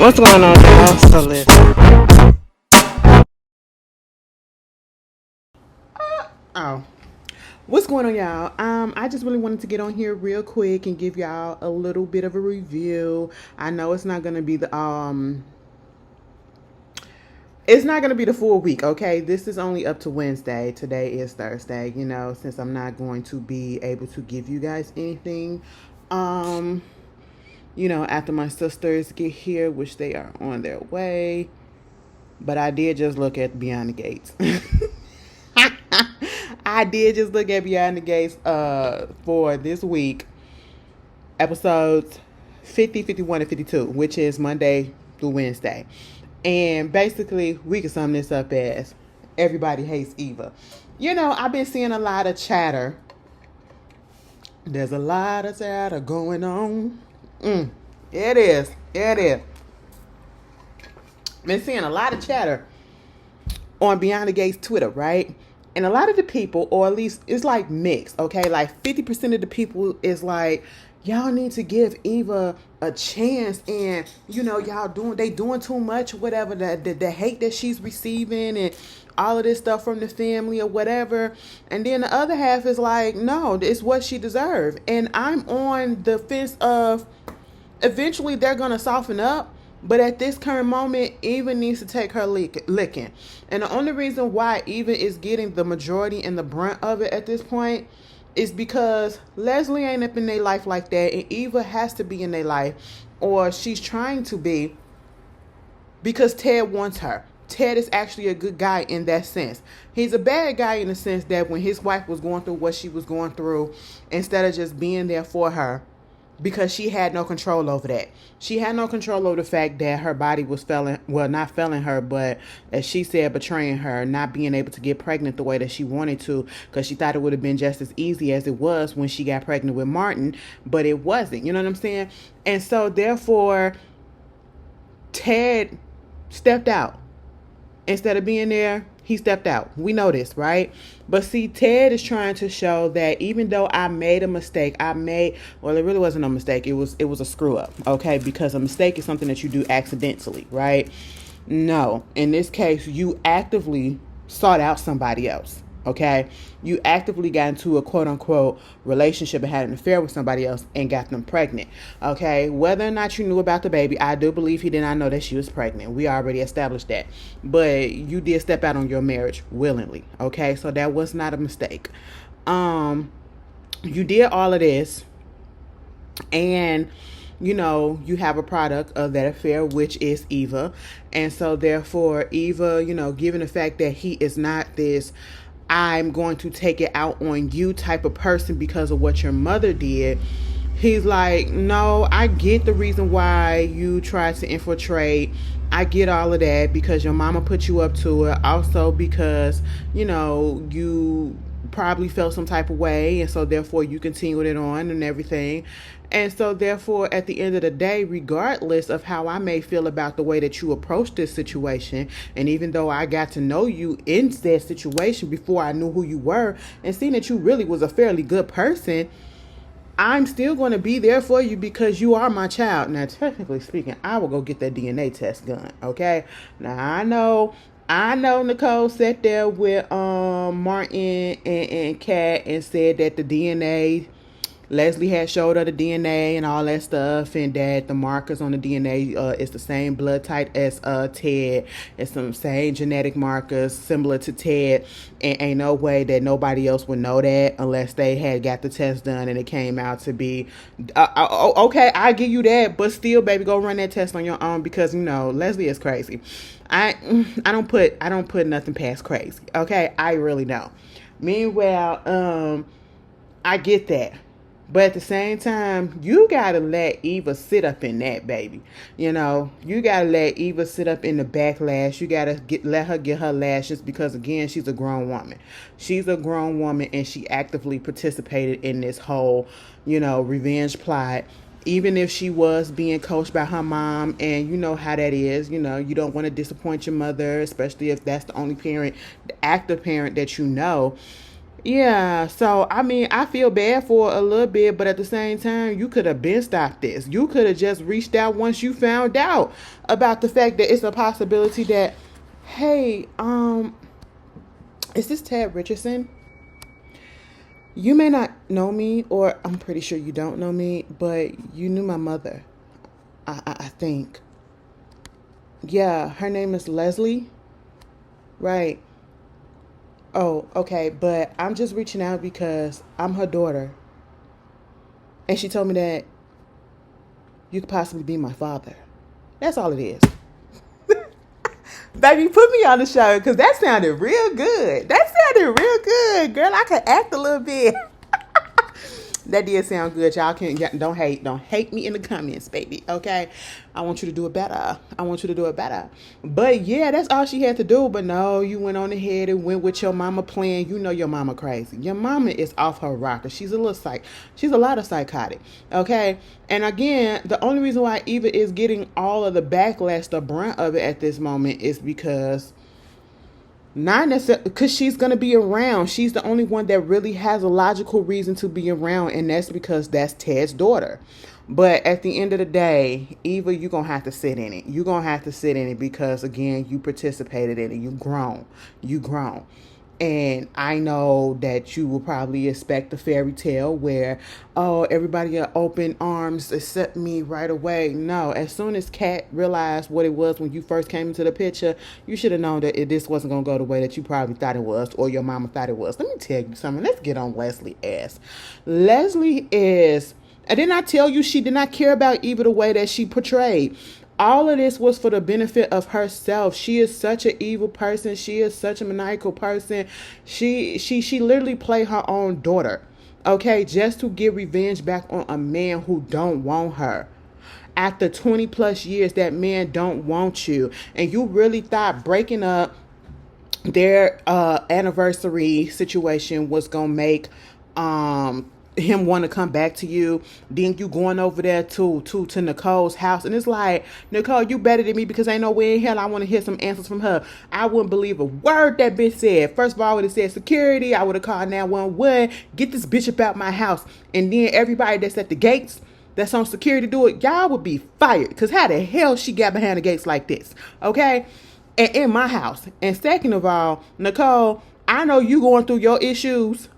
What's going on, y'all? So listen. Oh, what's going on, y'all? I just really wanted to get on here real quick and give y'all a little bit of a review. I know it's not gonna be the full week, okay? This is only up to Wednesday. Today is Thursday. Since I'm not going to be able to give you guys anything, um, after my sisters get here, which they are on their way. But I did just look at Beyond the Gates. I did just look at Beyond the Gates for this week, episodes 50, 51, and 52, which is Monday through Wednesday. And basically, we can sum this up as everybody hates Eva. I've been seeing a lot of chatter. There's a lot of chatter going on. It is. It is. Been seeing a lot of chatter on Beyond the Gates Twitter, right? And a lot of the people, or at least it's like mixed, okay? Like 50% of the people is like, y'all need to give Eva a chance, and y'all doing too much, whatever, the hate that she's receiving and all of this stuff from the family or whatever. And then the other half is like, no, it's what she deserved. And I'm on the fence of eventually they're gonna soften up. But at this current moment, Eva needs to take her licking. And the only reason why Eva is getting the majority and the brunt of it at this point is because Leslie ain't up in their life like that. And Eva has to be in their life, or she's trying to be, because Ted wants her. Ted is actually a good guy in that sense. He's a bad guy in the sense that when his wife was going through what she was going through, instead of just being there for her, because she had no control over that. She had no control over the fact that her body was not failing her, but as she said, betraying her, not being able to get pregnant the way that she wanted to, because she thought it would have been just as easy as it was when she got pregnant with Martin, but it wasn't. You know what I'm saying? And so therefore, Ted stepped out. Instead of being there, he stepped out. We know this, right? But see, Ted is trying to show that even though I made a mistake, it really wasn't a mistake. It was a screw up, okay? Because a mistake is something that you do accidentally, right? No, in this case, you actively sought out somebody else, okay? You actively got into a quote-unquote relationship and had an affair with somebody else and got them pregnant, okay? Whether or not you knew about the baby, I do believe he did not know that she was pregnant. We already established that. But you did step out on your marriage willingly, okay? So that was not a mistake. You did all of this, and you have a product of that affair, which is Eva. And so therefore, Eva, given the fact that he is not this I'm going to take it out on you type of person because of what your mother did, he's like, no, I get the reason why you tried to infiltrate. I get all of that because your mama put you up to it. Also because, you probably felt some type of way, and so therefore you continued it on and everything. And so therefore, at the end of the day, regardless of how I may feel about the way that you approach this situation, and even though I got to know you in that situation before I knew who you were, and seeing that you really was a fairly good person, I'm still going to be there for you because you are my child. Now, technically speaking, I will go get that DNA test done, okay? Now, I know Nicole sat there with Martin and Kat and said that the DNA, Leslie had showed her the DNA and all that stuff, and that the markers on the DNA is the same blood type as Ted. It's some same genetic markers similar to Ted, and ain't no way that nobody else would know that unless they had got the test done and it came out to be okay. I give you that, but still, baby, go run that test on your own because Leslie is crazy. I don't put nothing past crazy. Okay, I really don't. Meanwhile, I get that. But at the same time, you got to let Eva sit up in that, baby. You got to let Eva sit up in the backlash. You got to let her get her lashes because, again, she's a grown woman. She's a grown woman, and she actively participated in this whole, revenge plot. Even if she was being coached by her mom, and you know how that is, you don't want to disappoint your mother, especially if that's the only parent, the active parent that you know. Yeah, so I mean, I feel bad for her a little bit, but at the same time, you could have been stopped this. You could have just reached out once you found out about the fact that it's a possibility that, hey, is this Ted Richardson? You may not know me, or I'm pretty sure you don't know me, but you knew my mother. I think. Yeah, her name is Leslie. Right. Oh, okay, but I'm just reaching out because I'm her daughter. And she told me that you could possibly be my father. That's all it is. Baby, put me on the show because that sounded real good. That sounded real good, girl. I could act a little bit. That did sound good. Y'all can't don't hate me in the comments, baby. Okay, I want you to do it better. I want you to do it better. But yeah, that's all she had to do. But no, you went on ahead and went with your mama plan. You know your mama crazy. Your mama is off her rocker. She's a little She's a lot of psychotic. Okay, and again, the only reason why Eva is getting all of the backlash, the brunt of it at this moment, is because not necessarily because she's going to be around. She's the only one that really has a logical reason to be around, and that's because that's Ted's daughter. But at the end of the day, Eva, you're going to have to sit in it. You're going to have to sit in it because, again, you participated in it. You grown. You grown. And I know that you will probably expect a fairy tale where, oh, everybody are open arms except me right away. No, as soon as Kat realized what it was when you first came into the picture, you should have known that this wasn't going to go the way that you probably thought it was or your mama thought it was. Let me tell you something. Let's get on Leslie's ass. Leslie is... And didn't I tell you she did not care about Eva the way that she portrayed? All of this was for the benefit of herself. She is such an evil person. She is such a maniacal person. She literally played her own daughter, okay, just to get revenge back on a man who don't want her. After 20 plus years, that man don't want you. And you really thought breaking up their anniversary situation was going to make him want to come back to you. Then you going over there to Nicole's house, and it's like, Nicole, you better than me because ain't no way in hell I want to hear some answers from her. I wouldn't believe a word that bitch said. First of all, I would have said security. I would have called 911. Get this bitch about my house. And then everybody that's at the gates, that's on security, do it. Y'all would be fired because how the hell she got behind the gates like this? Okay, and in my house. And second of all, Nicole, I know you going through your issues.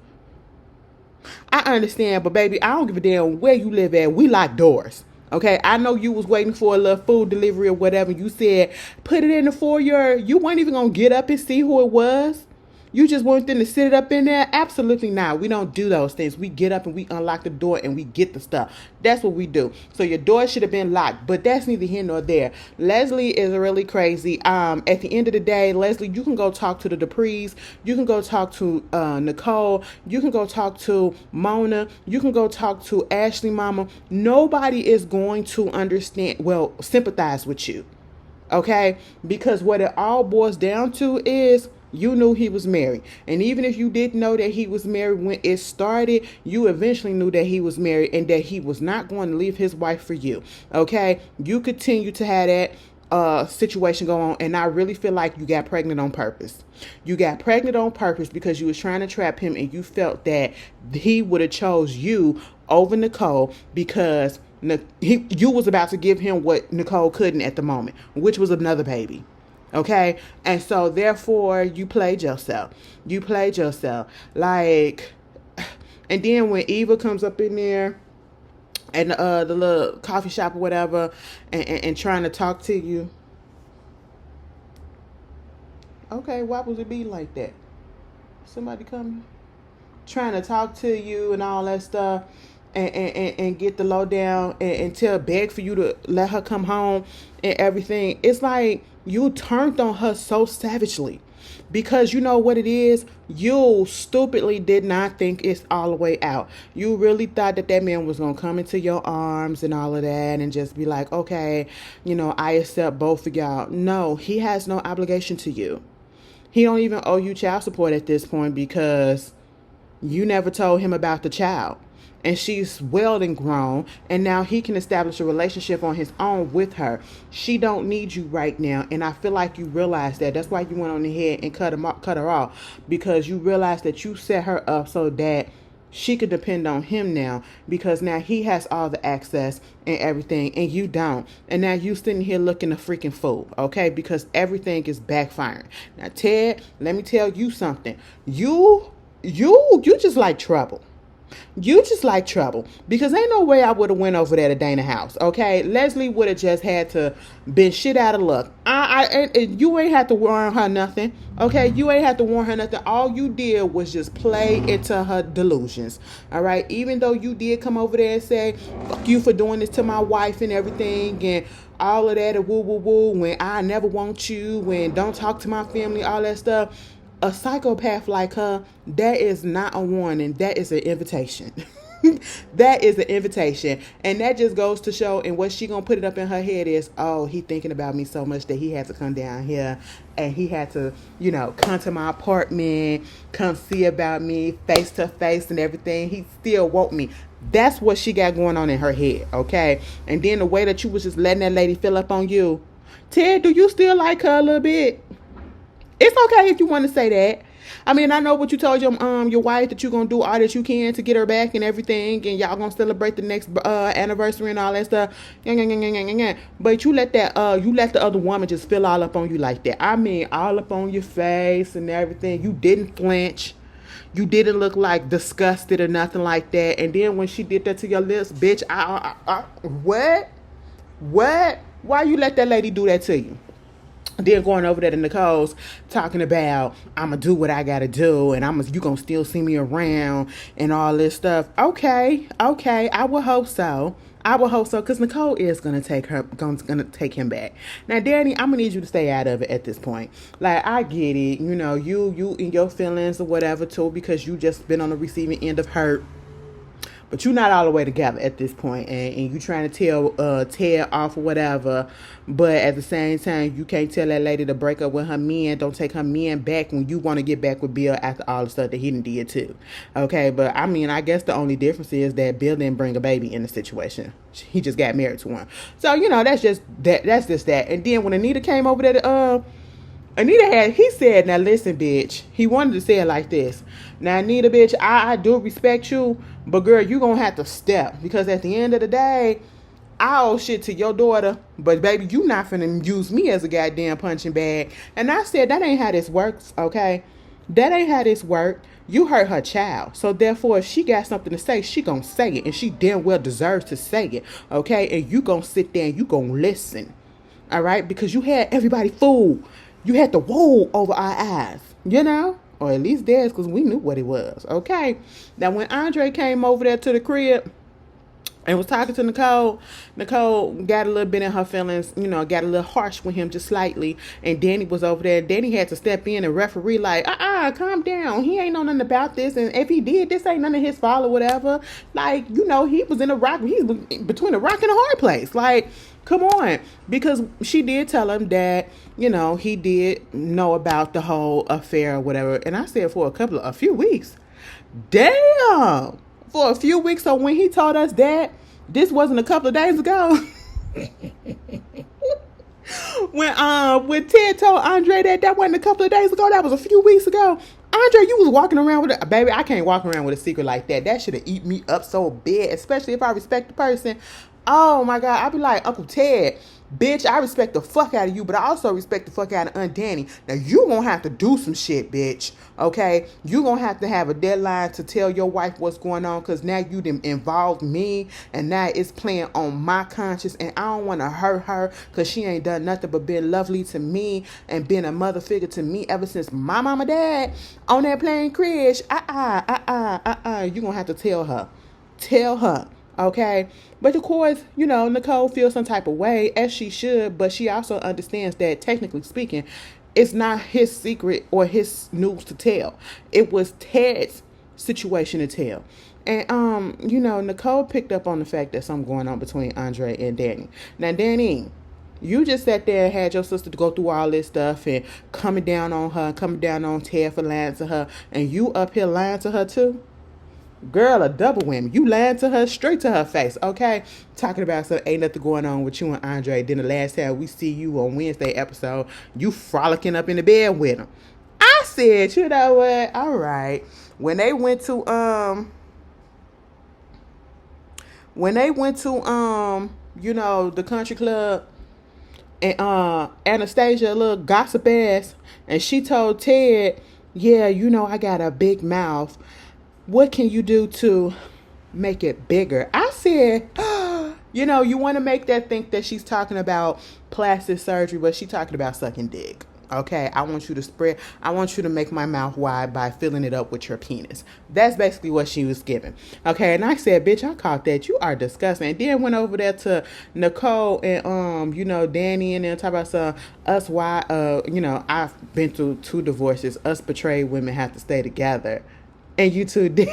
I understand, but baby, I don't give a damn where you live at. We lock doors. Okay, I know you was waiting for a little food delivery or whatever. You said, put it in the foyer. You weren't even going to get up and see who it was. You just want them to sit it up in there? Absolutely not. We don't do those things. We get up and we unlock the door and we get the stuff. That's what we do. So your door should have been locked, but that's neither here nor there. Leslie is really crazy. At the end of the day, Leslie, you can go talk to the Duprees. You can go talk to Nicole. You can go talk to Mona. You can go talk to Ashley mama. Nobody is going to sympathize with you. Okay? Because what it all boils down to is you knew he was married. And even if you didn't know that he was married when it started, you eventually knew that he was married and that he was not going to leave his wife for you. Okay? You continue to have that situation go on, and I really feel like you got pregnant on purpose. You got pregnant on purpose because you was trying to trap him, and you felt that he would have chose you over Nicole because you was about to give him what Nicole couldn't at the moment, which was another baby. Okay, and so therefore you played yourself. You played yourself. Like, and then when Eva comes up in there and the little coffee shop or whatever, and trying to talk to you. Okay, why would it be like that? Somebody come trying to talk to you and all that stuff. And get the lowdown and beg for you to let her come home and everything. It's like you turned on her so savagely because you know what it is. You stupidly did not think it's all the way out. You really thought that man was going to come into your arms and all of that and just be like, okay, I accept both of y'all. No, he has no obligation to you. He don't even owe you child support at this point because you never told him about the child. and she's well and grown, and now he can establish a relationship on his own with her. She don't need you right now, and I feel like you realize that. That's why you went on ahead and cut her off, because you realized that you set her up so that she could depend on him now, because now he has all the access and everything and you don't. And now you sitting here looking a freaking fool, okay? Because everything is backfiring. Now, Ted, let me tell you something. You just like trouble. You just like trouble, because ain't no way I would have went over there to Dana's house, okay? Leslie would have just had to been shit out of luck. You ain't have to warn her nothing, okay? You ain't have to warn her nothing. All you did was just play into her delusions, all right? Even though you did come over there and say, fuck you for doing this to my wife and everything, and all of that, and woo, woo, woo, when I never want you, when don't talk to my family, all that stuff. A psychopath like her, that is not a warning. That is an invitation. That is an invitation. And that just goes to show, and what she gonna put it up in her head is, oh, he thinking about me so much that he had to come down here and he had to, come to my apartment, come see about me face to face and everything. He still want me. That's what she got going on in her head, okay? And then the way that you was just letting that lady fill up on you. Ted, do you still like her a little bit? It's okay if you want to say that. I mean, I know what you told your wife, that you're going to do all that you can to get her back and everything, and y'all going to celebrate the next anniversary and all that stuff. But you let the other woman just fill all up on you like that. I mean, all up on your face and everything. You didn't flinch. You didn't look like disgusted or nothing like that. And then when she did that to your lips, bitch, what? What? Why you let that lady do that to you? Then going over there to Nicole's talking about, I'm going to do what I got to do, and you going to still see me around and all this stuff. Okay. I would hope so. Because Nicole is going to take him back. Now, Danny, I'm going to need you to stay out of it at this point. Like, I get it. You in your feelings or whatever, too, because you just been on the receiving end of hurt. But you're not all the way together at this point, and you trying to tell Ted off or whatever. But at the same time, you can't tell that lady to break up with her men. Don't take her men back when you want to get back with Bill after all the stuff that he did too. Okay, but I mean, I guess the only difference is that Bill didn't bring a baby in the situation. He just got married to one. So that's just that. That's just that. And then when Anita came over there to he said, now listen, bitch. He wanted to say it like this. Now, Anita, bitch, I do respect you, but girl, you gonna have to step, because at the end of the day, I owe shit to your daughter, but baby, you not finna use me as a goddamn punching bag. And I said, that ain't how this works, okay? That ain't how this works. You hurt her child. So therefore, if she got something to say, she gonna say it, and she damn well deserves to say it, okay? And you gonna sit there and you gonna listen, all right? Because you had everybody fooled. You had to wool over our eyes, or at least theirs, because we knew what it was, okay? Now, when Andre came over there to the crib and was talking to Nicole got a little bit in her feelings, got a little harsh with him just slightly, and Danny was over there. Danny had to step in and referee, like, calm down. He ain't know nothing about this, and if he did, this ain't none of his fault or whatever. Like, he was he was between a rock and a hard place. Like, come on. Because she did tell him that, he did know about the whole affair or whatever. And I said for a few weeks. Damn. For a few weeks. So when he told us that, this wasn't a couple of days ago. When Ted told Andre that wasn't a couple of days ago, that was a few weeks ago. Andre, you was walking around with baby, I can't walk around with a secret like that. That should have eaten me up so bad, especially if I respect the person. Oh my God, I'd be like, Uncle Ted, bitch, I respect the fuck out of you, but I also respect the fuck out of Aunt Danny. Now, you gonna have to do some shit, bitch, okay? You gonna have a deadline to tell your wife what's going on, because now you done involved me, and now it's playing on my conscience, and I don't want to hurt her, because she ain't done nothing but been lovely to me, and been a mother figure to me ever since my mama dad on that plane crash. You gonna have to tell her. Okay, but of course, Nicole feels some type of way, as she should, but she also understands that, technically speaking, it's not his secret or his news to tell. It was Ted's situation to tell. And, Nicole picked up on the fact that something going on between Andre and Danny. Now, Danny, you just sat there and had your sister to go through all this stuff and coming down on her, coming down on Ted for lying to her, and you up here lying to her too? Girl, a double whammy. You lying to her straight to her face, okay? Talking about some ain't nothing going on with you and Andre. Then the last time we see you on Wednesday episode, you frolicking up in the bed with him. I said, you know what? All right. When they went to the country club, and Anastasia, a little gossip ass, and she told Ted, yeah, I got a big mouth. What can you do to make it bigger? I said, you want to make that think that she's talking about plastic surgery, but she's talking about sucking dick. Okay, I want you to make my mouth wide by filling it up with your penis. That's basically what she was giving. Okay, and I said, bitch, I caught that. You are disgusting. And then went over there to Nicole and Danny and then talk about some us why I've been through 2 divorces. Us betrayed women have to stay together. And you too, Danny.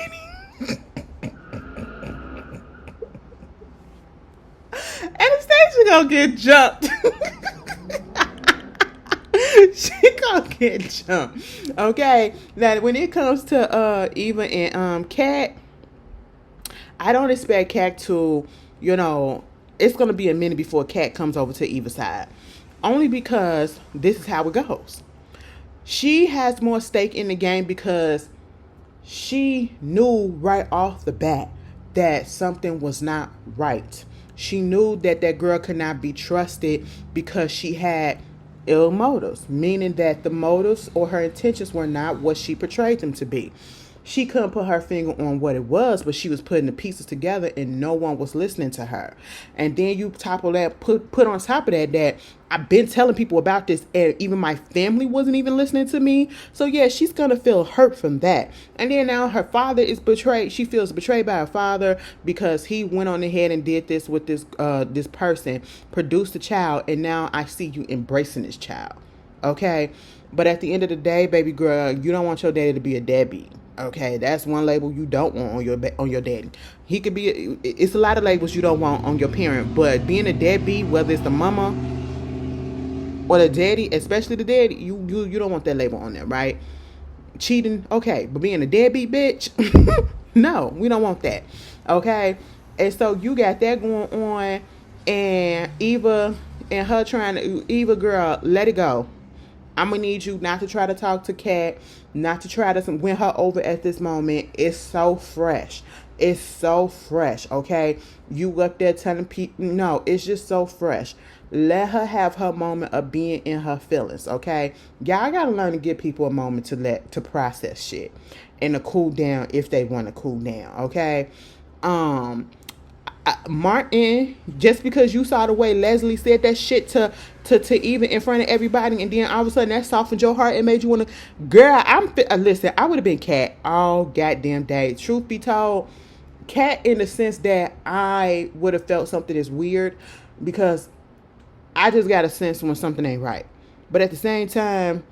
Anastasia gonna get jumped. She gonna get jumped. Okay. Now when it comes to Eva and Kat, I don't expect Kat to, it's gonna be a minute before Kat comes over to Eva's side. Only because this is how it goes. She has more stake in the game because she knew right off the bat that something was not right. She knew that girl could not be trusted because she had ill motives, meaning that the motives or her intentions were not what she portrayed them to be. She couldn't put her finger on what it was, but she was putting the pieces together and no one was listening to her. And then you topple that, put on top of that I've been telling people about this and even my family wasn't even listening to me. So yeah, she's going to feel hurt from that. And then now her father is betrayed. She feels betrayed by her father because he went on ahead and did this with this person, produced a child, and now I see you embracing this child. Okay? But at the end of the day, baby girl, you don't want your daddy to be a deadbeat. Okay, that's one label you don't want on your daddy. He could be. It's a lot of labels you don't want on your parent, but being a deadbeat, whether it's the mama or the daddy, especially the daddy, you don't want that label on there, right? Cheating, okay, but being a deadbeat bitch, no, we don't want that. Okay, and so you got that going on, and Eva and her Eva girl, let it go. I'm going to need you not to try to talk to Kat, not to try to win her over at this moment. It's so fresh. It's so fresh, okay? You up there telling people, no, it's just so fresh. Let her have her moment of being in her feelings, okay? Y'all got to learn to give people a moment to process shit and to cool down if they want to cool down, okay? Martin, just because you saw the way Leslie said that shit to even in front of everybody, and then all of a sudden that softened your heart and made you want to, girl, listen, I would have been Kat all goddamn day. Truth be told, Kat in the sense that I would have felt something is weird because I just got a sense when something ain't right. But at the same time,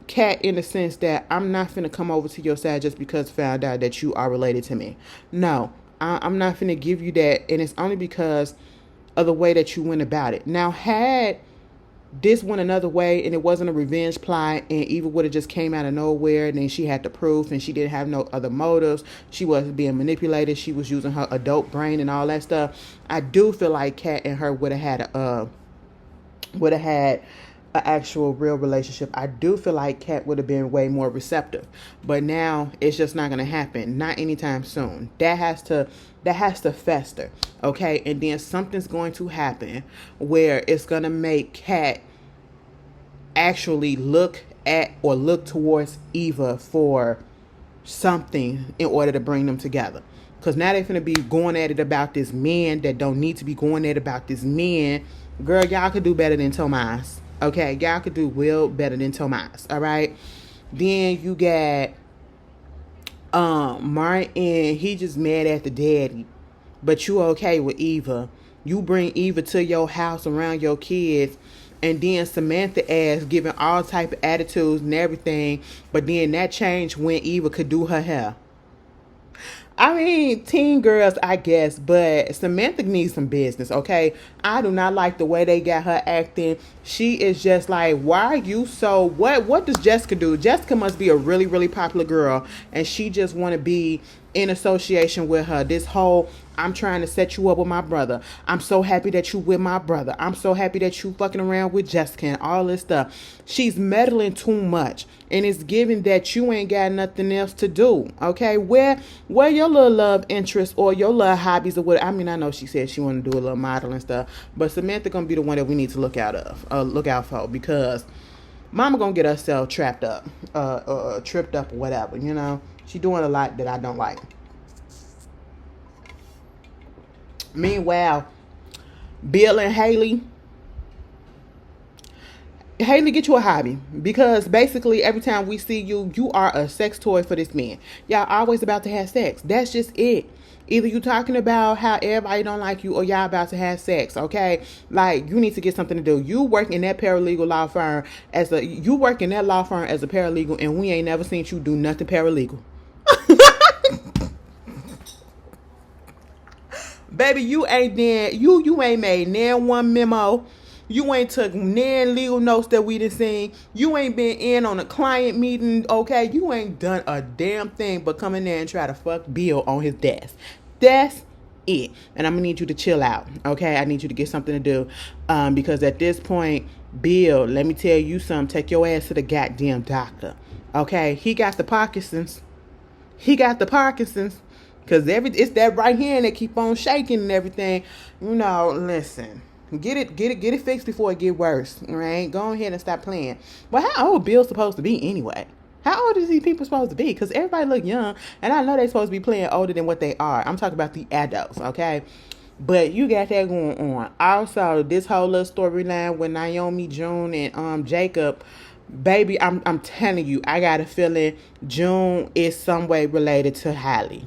Kat in the sense that I'm not finna come over to your side just because I found out that you are related to me. No. I'm not finna give you that, and it's only because of the way that you went about it. Now, had this went another way and it wasn't a revenge plot and Eva would have just came out of nowhere and then she had the proof and she didn't have no other motives, she wasn't being manipulated, she was using her adult brain and all that stuff, I do feel like Kat and her would have had an actual real relationship. I do feel like Kat would have been way more receptive, but now it's just not going to happen, not anytime soon. That has to fester, okay? And then something's going to happen where it's going to make Kat actually look at or look towards Eva for something in order to bring them together. Because now they're going to be going at it about this man that don't need to be going at it about this man. Girl, y'all could do better than Tomas. Okay, y'all could do well better than Tomas. All right. Then you got Martin. He just mad at the daddy, but you okay with Eva. You bring Eva to your house around your kids, and then Samantha ass giving all type of attitudes and everything. But then that changed when Eva could do her hair. I mean, teen girls, I guess, but Samantha needs some business, okay? I do not like the way they got her acting. She is just like, why are you so, what does Jessica do? Jessica must be a really, really popular girl, and she just want to be in association with her. This whole, I'm trying to set you up with my brother. I'm so happy that you with my brother. I'm so happy that you fucking around with Jessica and all this stuff. She's meddling too much. And it's given that you ain't got nothing else to do. Okay? Where your little love interests or your little hobbies or what, I mean, I know she said she want to do a little modeling stuff, but Samantha gonna be the one that we need to look out for, because Mama gonna get herself trapped up, tripped up or whatever, you know. She doing a lot that I don't like. Meanwhile, Bill and Haley, get you a hobby, because basically every time we see you, you are a sex toy for this man. Y'all always about to have sex. That's just it. Either you talking about how everybody don't like you, or y'all about to have sex, okay? Like, you need to get something to do. You work in that paralegal law firm as a paralegal, and we ain't never seen you do nothing paralegal. Baby, you ain't made nan one memo. You ain't took nan legal notes that we done seen. You ain't been in on a client meeting, okay? You ain't done a damn thing but come in there and try to fuck Bill on his desk. That's it. And I'm gonna need you to chill out, okay? I need you to get something to do. Because at this point, Bill, let me tell you something. Take your ass to the goddamn doctor, okay? He got the Parkinson's. Because it's that right hand that keep on shaking and everything. You know, listen. Get it fixed before it get worse. Right? Go ahead and stop playing. But how old Bill's supposed to be anyway? How old is these people supposed to be? Because everybody look young. And I know they're supposed to be playing older than what they are. I'm talking about the adults, okay? But you got that going on. Also, this whole little storyline with Naomi, June, and Jacob. Baby, I'm telling you, I got a feeling June is some way related to Hallie.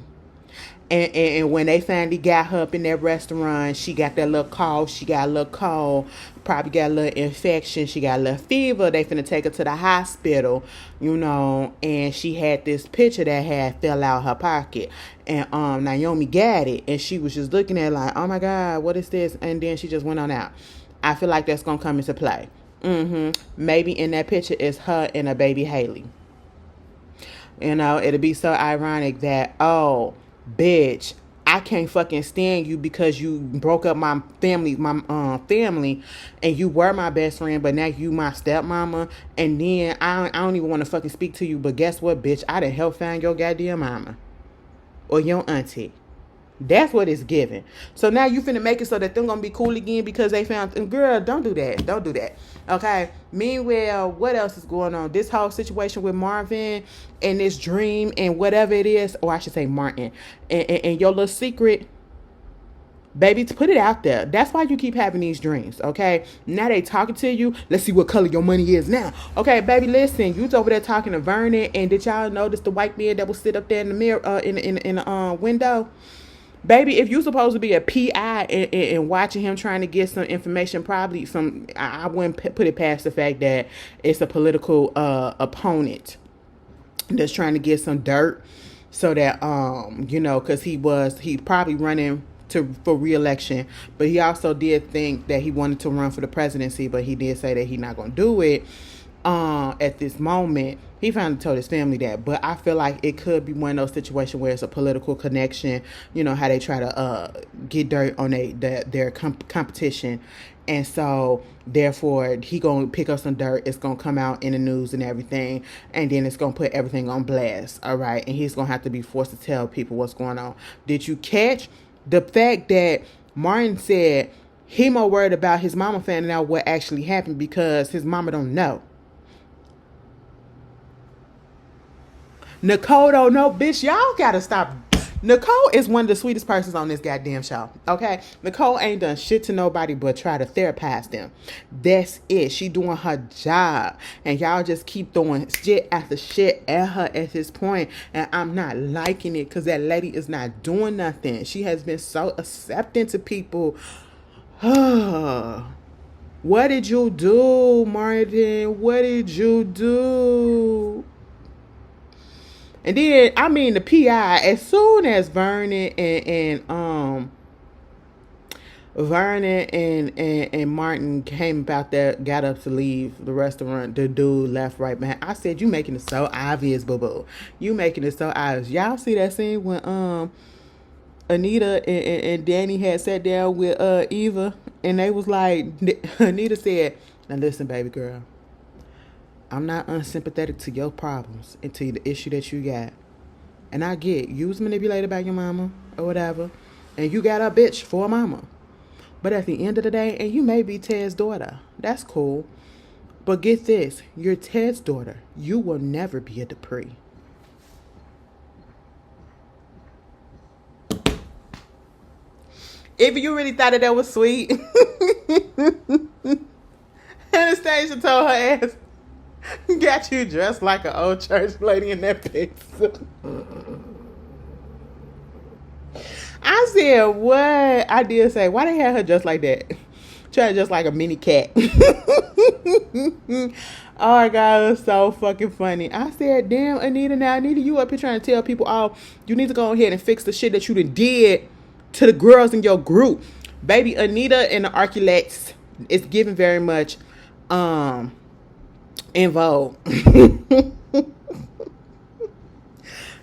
And when they finally got her up in that restaurant, she got that little cough. She got a little cold. Probably got a little infection. She got a little fever. They finna take her to the hospital, you know. And she had this picture that had fell out her pocket. And Naomi got it. And she was just looking at it like, oh my God, what is this? And then she just went on out. I feel like that's going to come into play. Maybe in that picture is her and a baby Haley. You know, it'll be so ironic that, oh, bitch, I can't fucking stand you because you broke up my family, and you were my best friend, but now you my stepmama, and then I don't even want to fucking speak to you, but guess what, bitch? I done helped find your goddamn mama or your auntie. That's what it's giving. So now you finna make it so that they're gonna be cool again because they found, girl, don't do that. Okay. Meanwhile, what else is going on? This whole situation with Marvin and this dream and whatever it is, or I should say Martin, and your little secret, baby, to put it out there. That's why you keep having these dreams, okay? Now they talking to you. Let's see what color your money is now. Okay, baby, listen. You was over there talking to Vernon, and did y'all notice the white man that will sit up there in the mirror, in the window? Baby, if you're supposed to be a PI and watching him trying to get some information, probably I wouldn't put it past the fact that it's a political opponent that's trying to get some dirt so that, you know, because he probably running for re-election, but he also did think that he wanted to run for the presidency, but he did say that he's not going to do it. At this moment, he finally told his family that, but I feel like it could be one of those situations where it's a political connection, you know, how they try to get dirt on their competition, and so therefore he gonna pick up some dirt. It's gonna come out in the news and everything, and then it's gonna put everything on blast. All right, and he's gonna have to be forced to tell people what's going on. Did you catch the fact that Martin said he more worried about his mama finding out what actually happened because his mama don't know? Nicole don't know, bitch. Y'all gotta stop. Nicole is one of the sweetest persons on this goddamn show. Okay, Nicole ain't done shit to nobody but try to therapize them. That's it. She doing her job, and y'all just keep throwing shit after shit at her at this point, and I'm not liking it because that lady is not doing nothing. She has been so accepting to people. What did you do, Martin? What did you do? And then, I mean, the PI, as soon as Vernon and Vernon and Martin came about that, got up to leave the restaurant. The dude left right behind. I said, you making it so obvious, boo-boo. You making it so obvious. Y'all see that scene when Anita and Danny had sat down with Eva, and they was like, Anita said, now listen, baby girl, I'm not unsympathetic to your problems and to the issue that you got. And I get you was manipulated by your mama or whatever, and you got a bitch for a mama. But at the end of the day, and you may be Ted's daughter, that's cool. But get this, you're Ted's daughter. You will never be a Dupree. If you really thought that was sweet, Anastasia told her ass, got you dressed like an old church lady in that picture. I said, what? I did say, why they had her dressed like that? Trying just like a mini cat. Oh my God, it was so fucking funny. I said, damn, Anita, now Anita, you up here trying to tell people, oh, you need to go ahead and fix the shit that you done did to the girls in your group. Baby, Anita and the Arculettes is giving very much in vogue.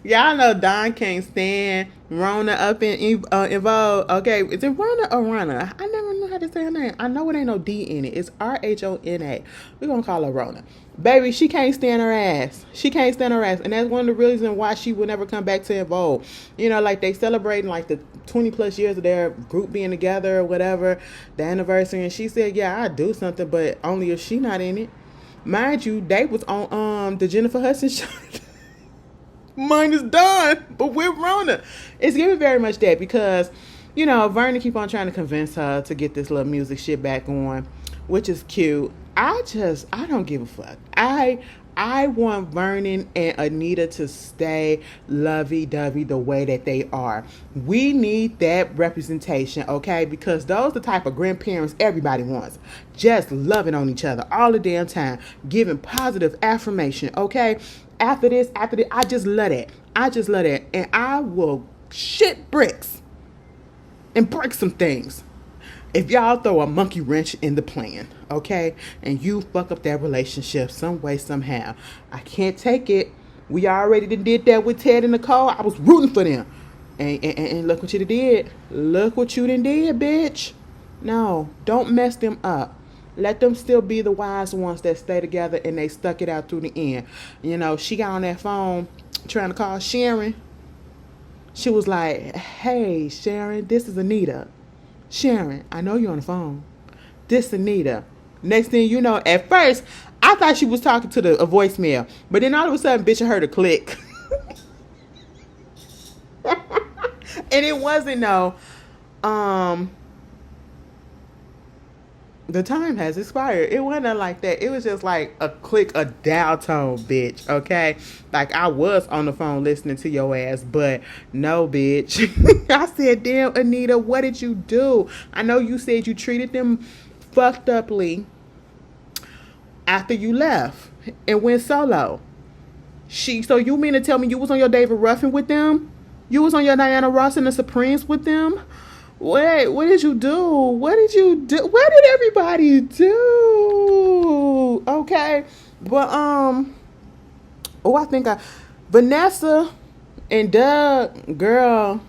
Y'all know Don can't stand Rona up in Vogue. Okay, is it Rona or Rona? I never know how to say her name. I know it ain't no D in it. It's Rhona. We're going to call her Rona. Baby, she can't stand her ass. She can't stand her ass. And that's one of the reasons why she will never come back to Vogue. You know, like they celebrating like the 20 plus years of their group being together or whatever, the anniversary. And she said, yeah, I'd do something, but only if she not in it. Mind you, they was on the Jennifer Hudson show. Mine is done, but with Rona. It's giving very much that because, you know, Vernon keep on trying to convince her to get this little music shit back on, which is cute. I don't give a fuck. I want Vernon and Anita to stay lovey-dovey the way that they are. We need that representation, okay? Because those are the type of grandparents everybody wants. Just loving on each other all the damn time. Giving positive affirmation, okay? After this, I just love it. And I will shit bricks and break some things if y'all throw a monkey wrench in the plan, okay? And you fuck up that relationship some way, somehow. I can't take it. We already did that with Ted and Nicole. I was rooting for them. And look what you did. Look what you done did, bitch. No, don't mess them up. Let them still be the wise ones that stay together and they stuck it out through the end. You know, she got on that phone trying to call Sharon. She was like, hey, Sharon, this is Anita. Sharon, I know you're on the phone. This Anita. Next thing you know, at first, I thought she was talking to a voicemail. But then all of a sudden, bitch, I heard a click. And it wasn't no, the time has expired. It wasn't like that. It was just like a click, a dial tone, bitch. Okay? Like I was on the phone listening to your ass, but no, bitch. I said, damn, Anita, what did you do? I know you said you treated them fucked uply after you left and went solo. So you mean to tell me you was on your David Ruffin with them? You was on your Diana Ross and the Supremes with them? Wait, what did you do? What did everybody do? Okay. But, Vanessa and Doug, girl,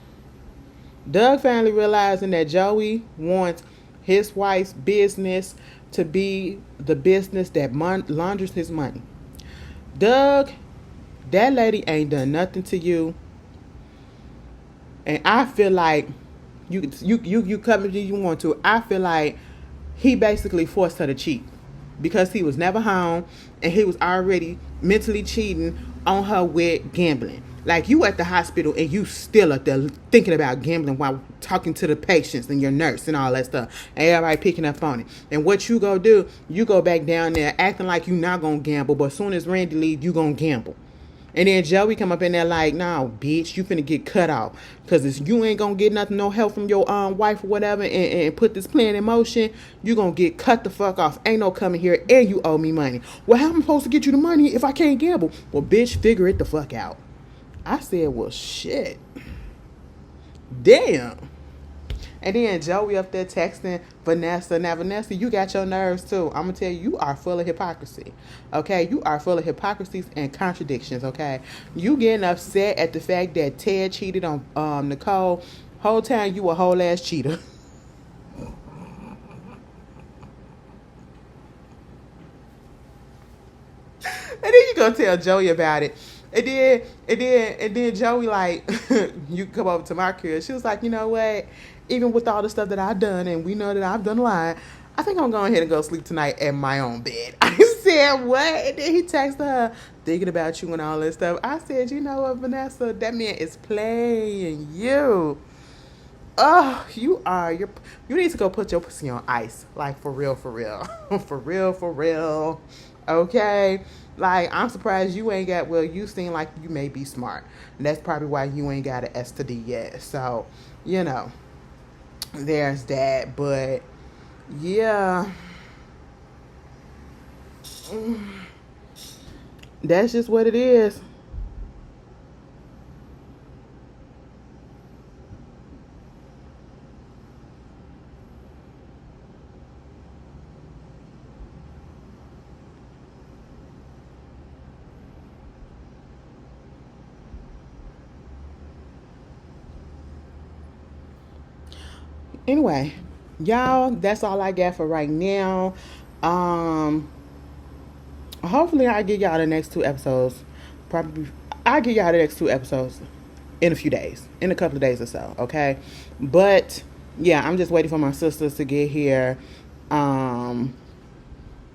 Doug finally realizing that Joey wants his wife's business to be the business that launders his money. Doug, that lady ain't done nothing to you. And I feel like you come if you want to. I feel like he basically forced her to cheat because he was never home and he was already mentally cheating on her with gambling. Like you at the hospital and you still up there thinking about gambling while talking to the patients and your nurse and all that stuff. And everybody picking up on it. And what you go do, you go back down there acting like you not gonna gamble, but as soon as Randy leaves, you gonna gamble. And then Joey come up in there like, nah, bitch, you finna get cut off. Because if you ain't gonna get nothing, no help from your wife or whatever and put this plan in motion, you gonna get cut the fuck off. Ain't no coming here and you owe me money. Well, how am I supposed to get you the money if I can't gamble? Well, bitch, figure it the fuck out. I said, well, shit. Damn. And then Joey up there texting Vanessa. Now, Vanessa, you got your nerves too. I'm going to tell you, you are full of hypocrisy. Okay? You are full of hypocrisies and contradictions. Okay? You getting upset at the fact that Ted cheated on Nicole. Whole time you a whole ass cheater. And then you gonna tell Joey about it. And then Joey like, you come over to my crib. She was like, you know what? Even with all the stuff that I've done, and we know that I've done lying, I think I'm going ahead and go sleep tonight at my own bed. I said, what? And then he texted her, thinking about you and all this stuff. I said, you know what, Vanessa? That man is playing you. Oh, you need to go put your pussy on ice. Like, for real, for real. For real, for real. Okay? Like, I'm surprised you ain't got, well, you seem like you may be smart. And that's probably why you ain't got an S to D yet. So, there's that. But, yeah. That's just what it is. Anyway, y'all, that's all I got for right now. Um, Hopefully I get y'all the next two episodes. Probably I'll get y'all the next two episodes in a few days, in a couple of days or so. Okay, but yeah, I'm just waiting for my sisters to get here. And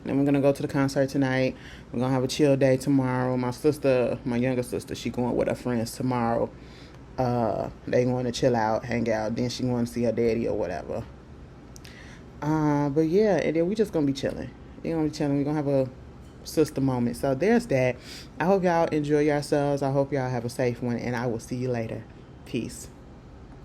we're gonna go to the concert tonight. We're gonna have a chill day tomorrow. My sister, my younger sister, she going with her friends tomorrow. They going to chill out, hang out. Then she going to see her daddy or whatever. But yeah, and then we just gonna be chilling. We're gonna be chilling. We're gonna have a sister moment. So there's that. I hope y'all enjoy yourselves. I hope y'all have a safe one, and I will see you later. Peace.